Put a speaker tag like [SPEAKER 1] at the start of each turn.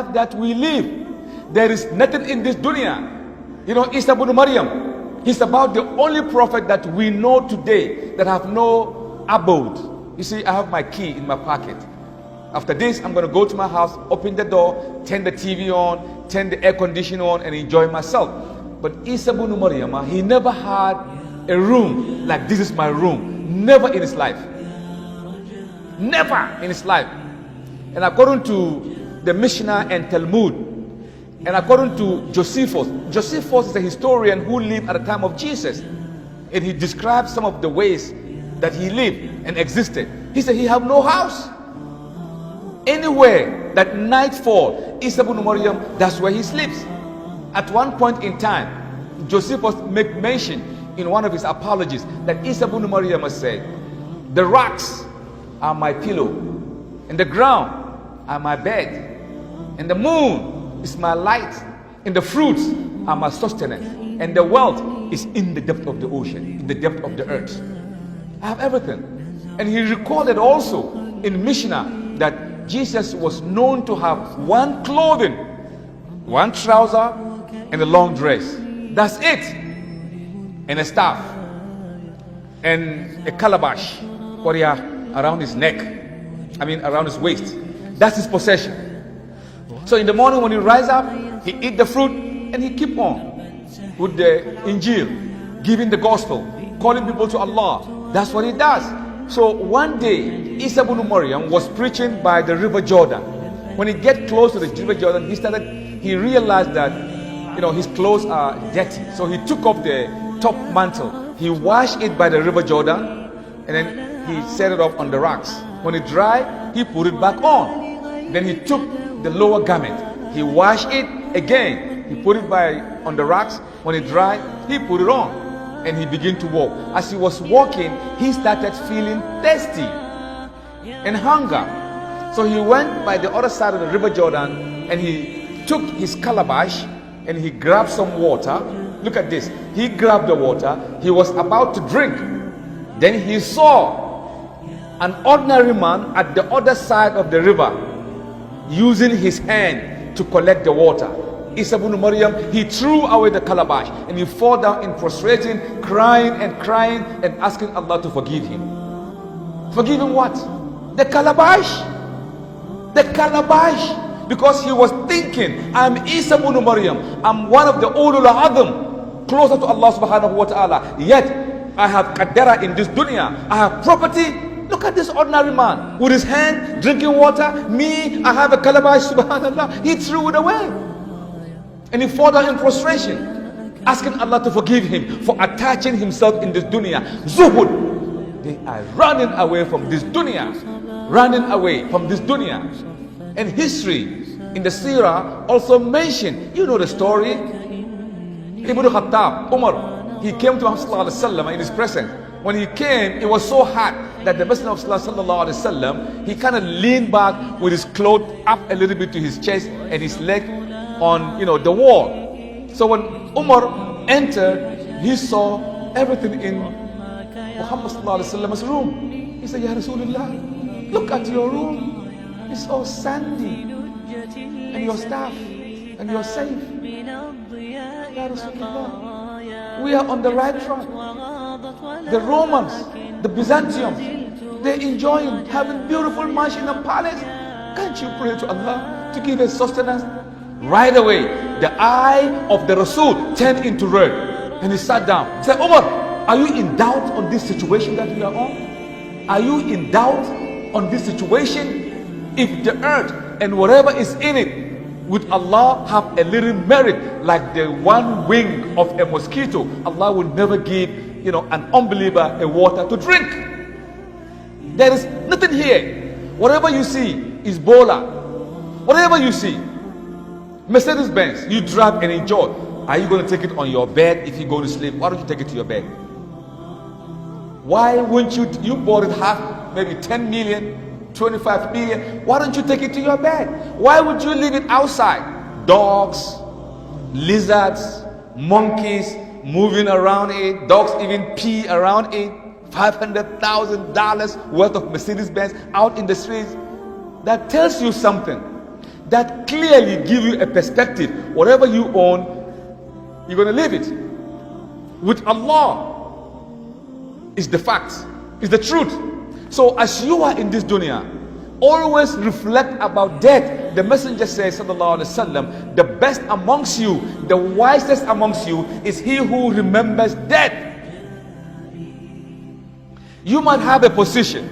[SPEAKER 1] life that we live. There is nothing in this dunya. You know, Isa ibn Maryam, he's about the only prophet that we know today that have no abode. You see, I have my key in my pocket. After this, I'm going to go to my house, open the door, turn the TV on, turn the air conditioner on, and enjoy myself. But Isa ibn Maryam, he never had a room like this is my room. Never in his life. Never in his life. And according to the Mishnah and Talmud, and according to Josephus, Josephus is a historian who lived at the time of Jesus. And he describes some of the ways that he lived and existed. He said he had no house. Anywhere that nightfall, Isa ibn Maryam, that's where he sleeps. At one point in time, Josephus make mention in one of his apologies that Isa ibn Maryam said, the rocks are my pillow, and the ground are my bed, and the moon is my light, and the fruits are my sustenance, and the wealth is in the depth of the ocean, in the depth of the earth. I have everything. And he recorded also in Mishnah that Jesus was known to have one clothing, one trouser, and a long dress. That's it. And a staff. And a calabash around his neck. Around his waist. That's his possession. So in the morning when he rise up, he eat the fruit and he keep on with the Injil, giving the gospel, calling people to Allah. That's what he does. So one day, Isa ibn Maryam was preaching by the river Jordan. When he get close to the river Jordan, he realized that, his clothes are dirty. So he took off the top mantle. He washed it by the river Jordan, and then he set it up on the rocks. When it dried, he put it back on. Then he took the lower garment. He washed it again. He put it on the rocks. When it dried, he put it on. And he began to walk. As he was walking, he started feeling thirsty and hunger. So he went by the other side of the river Jordan and he took his calabash and he grabbed some water. Look at this. He grabbed the water. He was about to drink. Then he saw an ordinary man at the other side of the river using his hand to collect the water. Isa ibn Maryam, he threw away the calabash and he fell down in prostration, crying and asking Allah to forgive him. Forgive him what? The calabash. The calabash. Because he was thinking, I'm Isa ibn Maryam. I'm one of the ulul azm, closer to Allah subhanahu wa ta'ala. Yet, I have qadara in this dunya. I have property. Look at this ordinary man with his hand drinking water. Me, I have a calabash, subhanallah. He threw it away. And he fell down in prostration, asking Allah to forgive him for attaching himself in this dunya. Zuhud. They are running away from this dunya. Running away from this dunya. And history in the seerah also mentioned, you know the story. Ibn Khattab, Umar, he came to Muhammad sallallahu alaihi wasallam in his presence. When he came, it was so hot that the Messenger of Allah sallallahu alaihi wasallam, he kind of leaned back with his clothes up a little bit to his chest and his leg on the wall. So when Umar entered, he saw everything in Muhammad sallallahu alaihi wasallam's room. He said, Ya Rasulullah, look at your room. It's all sandy, and your staff, and you're safe. Ya Rasulullah, we are on the right track. The Romans, the Byzantiums, they're enjoying having beautiful mansion and palace. Can't you pray to Allah to give us sustenance? Right away, the eye of the Rasul turned into red, and he sat down. He said, Umar, are you in doubt on this situation that we are on? Are you in doubt on this situation? If the earth and whatever is in it would Allah have a little merit like the one wing of a mosquito, Allah will never give an unbeliever a water to drink. There is nothing here. Whatever you see is Bola. Whatever you see, Mercedes Benz, you drive and enjoy. Are you going to take it on your bed if you go to sleep? Why don't you take it to your bed? Why wouldn't you bought it half, maybe 10 million, 25 million. Why don't you take it to your bed? Why would you leave it outside? Dogs, lizards, monkeys moving around it. Dogs even pee around it. $500,000 worth of Mercedes Benz out in the streets. That tells you something. that clearly give you a perspective. Whatever you own, you're going to leave it. With Allah is the fact, is the truth. So as you are in this dunya, always reflect about death. The messenger says, sallallahu alaihi wasallam, the best amongst you, the wisest amongst you is he who remembers death. You might have a position,